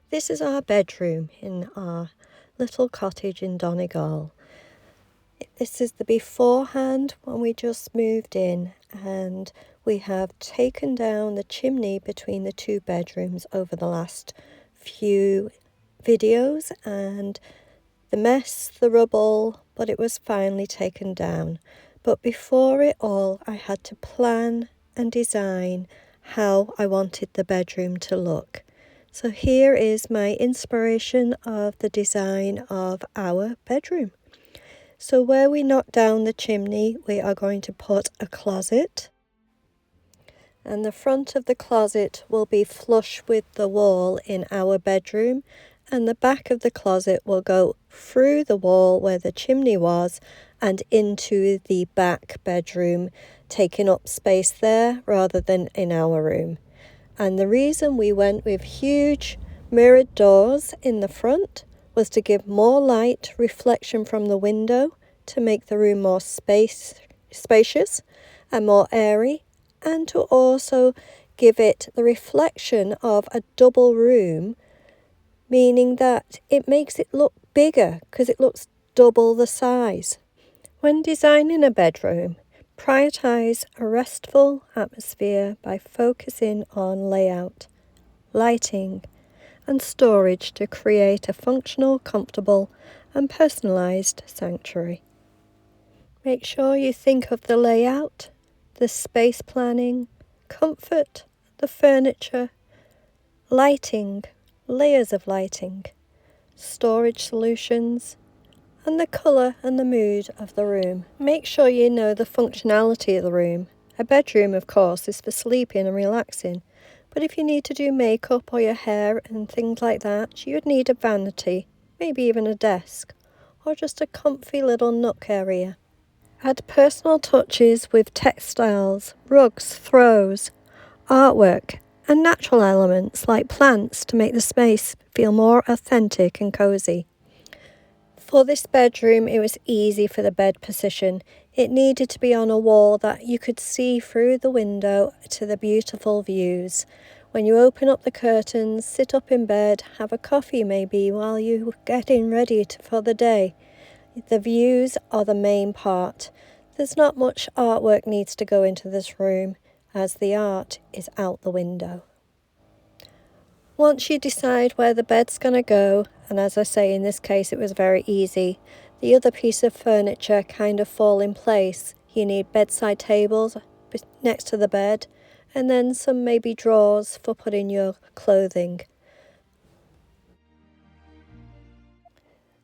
This is our bedroom in our little cottage in Donegal. This is the beforehand when we just moved in, and we have taken down the chimney between the two bedrooms over the last few videos, and the mess, the rubble, but it was finally taken down. But before it all, I had to plan and design how I wanted the bedroom to look. So here is my inspiration of the design of our bedroom. So where we knocked down the chimney, we are going to put a closet. And the front of the closet will be flush with the wall in our bedroom. And the back of the closet will go through the wall where the chimney was and into the back bedroom, taking up space there rather than in our room. And the reason we went with huge mirrored doors in the front was to give more light reflection from the window to make the room more spacious and more airy, and to also give it the reflection of a double room, meaning that it makes it look bigger because it looks double the size. When designing a bedroom, prioritize a restful atmosphere by focusing on layout, lighting, and storage to create a functional, comfortable, and personalized sanctuary. Make sure you think of the layout, the space planning, comfort, the furniture, lighting, layers of lighting, storage solutions, and the colour and the mood of the room. Make sure you know the functionality of the room. A bedroom, of course, is for sleeping and relaxing, but if you need to do makeup or your hair and things like that, you'd need a vanity, maybe even a desk, or just a comfy little nook area. Add personal touches with textiles, rugs, throws, artwork, and natural elements like plants to make the space feel more authentic and cosy. For this bedroom, it was easy for the bed position. It needed to be on a wall that you could see through the window to the beautiful views. When you open up the curtains, sit up in bed, have a coffee maybe while you're getting ready for the day. The views are the main part. There's not much artwork needs to go into this room, as the art is out the window. Once you decide where the bed's going to go, and as I say, in this case it was very easy, the other piece of furniture kind of fall in place. You need bedside tables next to the bed, and then some maybe drawers for putting your clothing.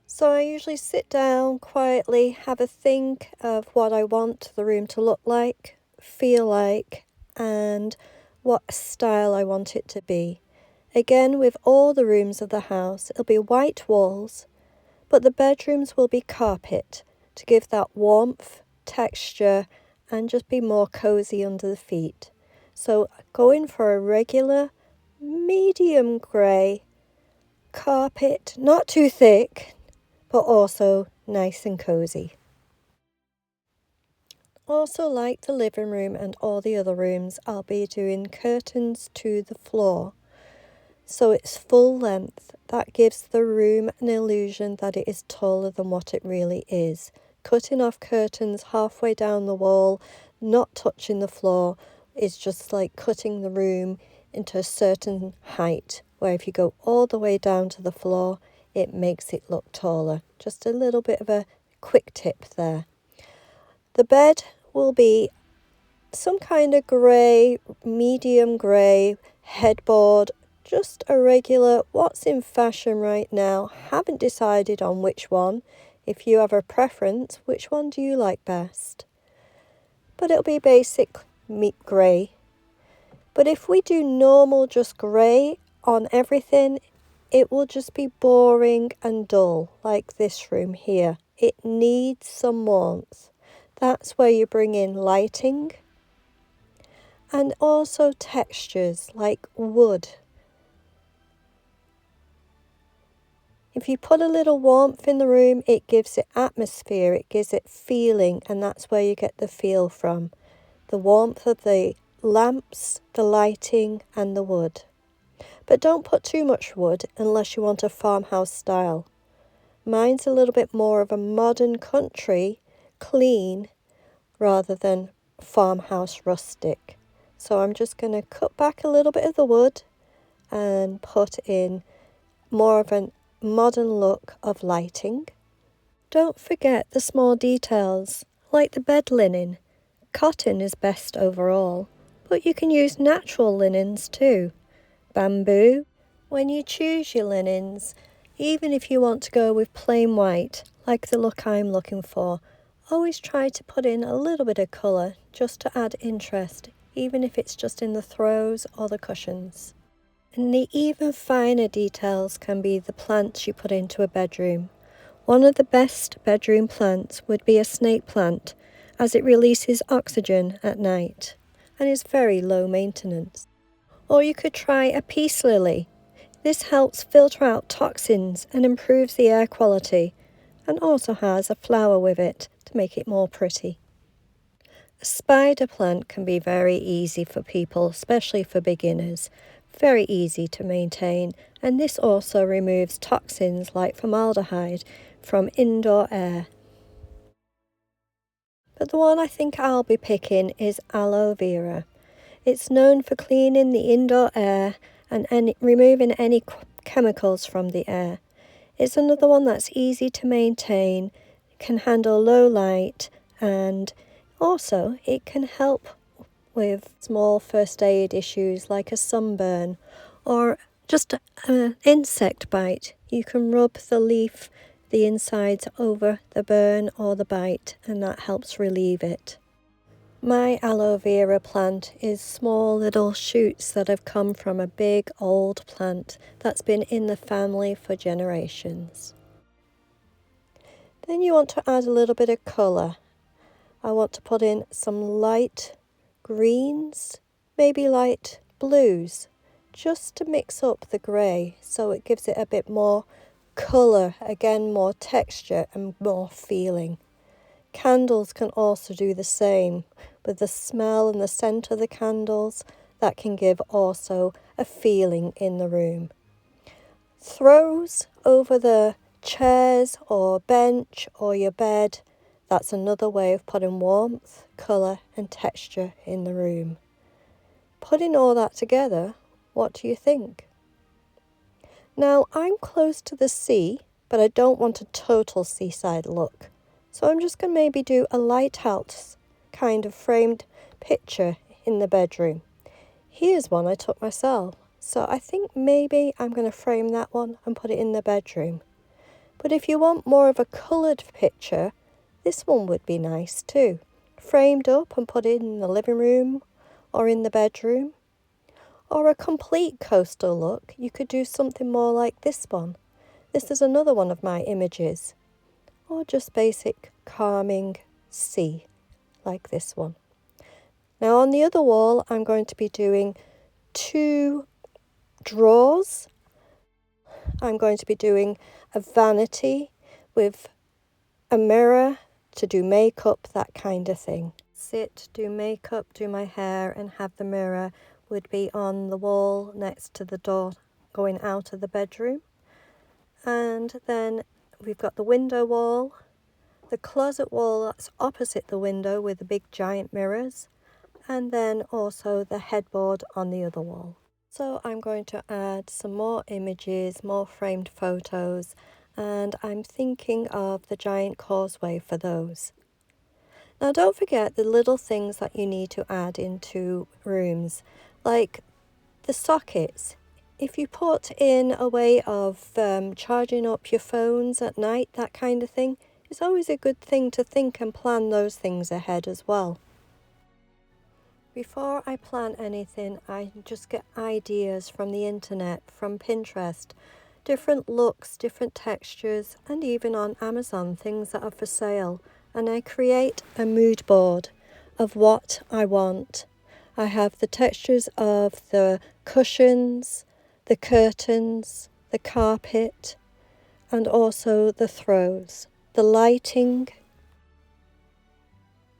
So I usually sit down quietly, have a think of what I want the room to look like, feel like, and what style I want it to be. Again, with all the rooms of the house, it'll be white walls, but the bedrooms will be carpet to give that warmth, texture, and just be more cozy under the feet. So going for a regular, medium grey carpet, not too thick, but also nice and cozy. Also, like the living room and all the other rooms, I'll be doing curtains to the floor. So it's full length. That gives the room an illusion that it is taller than what it really is. Cutting off curtains halfway down the wall, not touching the floor, is just like cutting the room into a certain height, where if you go all the way down to the floor, it makes it look taller. Just a little bit of a quick tip there. The bed will be some kind of grey, medium grey headboard, just a regular, what's in fashion right now. Haven't decided on which one. If you have a preference, which one do you like best? But it'll be basic grey. But if we do normal just grey on everything, it will just be boring and dull, like this room here. It needs some warmth. That's where you bring in lighting and also textures like wood. If you put a little warmth in the room, it gives it atmosphere, it gives it feeling, and that's where you get the feel from. The warmth of the lamps, the lighting, and the wood. but don't put too much wood unless you want a farmhouse style. Mine's a little bit more of a modern country, clean, rather than farmhouse rustic. So I'm just going to cut back a little bit of the wood and put in more of a modern look of lighting. Don't forget the small details, like the bed linen. Cotton is best overall, but you can use natural linens too. Bamboo. When you choose your linens, even if you want to go with plain white, like the look I'm looking for, always try to put in a little bit of colour just to add interest, even if it's just in the throws or the cushions. And the even finer details can be the plants you put into a bedroom. One of the best bedroom plants would be a snake plant, as it releases oxygen at night and is very low maintenance. Or you could try a peace lily. This helps filter out toxins and improves the air quality, and also has a flower with it to make it more pretty. A spider plant can be very easy for people, especially for beginners. Very easy to maintain, and this also removes toxins like formaldehyde from indoor air. But the one I think I'll be picking is aloe vera. It's known for cleaning the indoor air and removing any chemicals from the air. It's another one that's easy to maintain, can handle low light, and also it can help with small first aid issues like a sunburn or just an insect bite. You can rub the leaf, the insides over the burn or the bite, and that helps relieve it. My aloe vera plant is small little shoots that have come from a big old plant that's been in the family for generations. Then you want to add a little bit of colour. I want to put in some light greens, maybe light blues, just to mix up the grey so it gives it a bit more colour, again more texture and more feeling. Candles can also do the same with the smell and the scent of the candles. That can give also a feeling in the room. Throws over the chairs or bench or your bed, that's another way of putting warmth, colour and texture in the room. Putting all that together, what do you think? Now I'm close to the sea, but I don't want a total seaside look. So I'm just going to maybe do a lighthouse kind of framed picture in the bedroom. Here's one I took myself. So I think maybe I'm going to frame that one and put it in the bedroom. But if you want more of a coloured picture, this one would be nice too. Framed up and put it in the living room or in the bedroom. Or a complete coastal look, you could do something more like this one. This is another one of my images. Or just basic calming sea, like this one. Now on the other wall, I'm going to be doing 2 drawers. I'm going to be doing a vanity with a mirror to do makeup, that kind of thing. Sit, do makeup, do my hair, and have the mirror would be on the wall next to the door going out of the bedroom. And then we've got the window wall, the closet wall that's opposite the window with the big giant mirrors, and then also the headboard on the other wall. So I'm going to add some more images, more framed photos, and I'm thinking of the giant causeway for those. Now don't forget the little things that you need to add into rooms, like the sockets. If you put in a way of charging up your phones at night, that kind of thing, it's always a good thing to think and plan those things ahead as well. Before I plan anything, I just get ideas from the internet, from Pinterest, different looks, different textures, and even on Amazon, things that are for sale. And I create a mood board of what I want. I have the textures of the cushions, the curtains, the carpet, and also the throws, the lighting.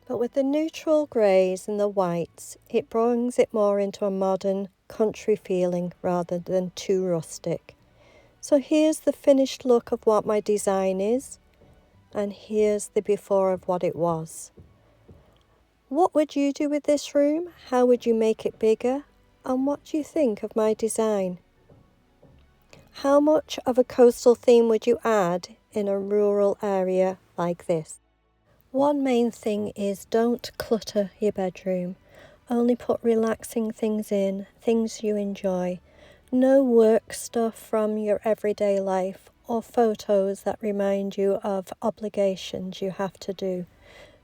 But with the neutral greys and the whites, it brings it more into a modern country feeling rather than too rustic. So here's the finished look of what my design is, and here's the before of what it was. What would you do with this room? How would you make it bigger? And what do you think of my design? How much of a coastal theme would you add in a rural area like this? One main thing is don't clutter your bedroom. Only put relaxing things in, things you enjoy. No work stuff from your everyday life or photos that remind you of obligations you have to do.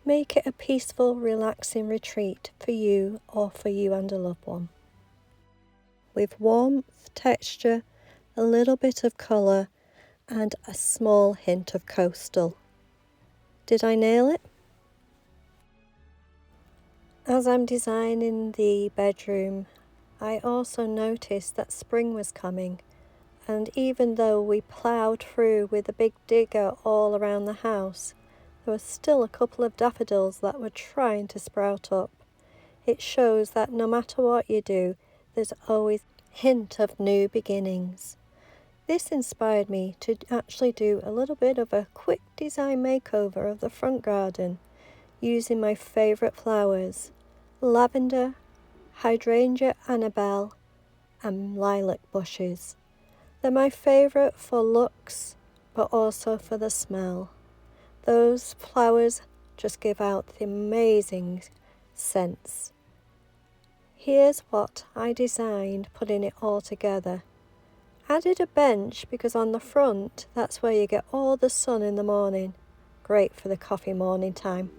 Make it a peaceful, relaxing retreat for you or for you and a loved one. With warmth, texture, a little bit of colour and a small hint of coastal. Did I nail it? As I'm designing the bedroom, I also noticed that spring was coming, and even though we ploughed through with a big digger all around the house, there were still a couple of daffodils that were trying to sprout up. It shows that no matter what you do, there's always a hint of new beginnings. This inspired me to actually do a little bit of a quick design makeover of the front garden using my favourite flowers, lavender, hydrangea Annabelle and lilac bushes. They're my favourite for looks but also for the smell. Those flowers just give out the amazing scents. Here's what I designed putting it all together. Added a bench because on the front that's where you get all the sun in the morning. Great for the coffee morning time.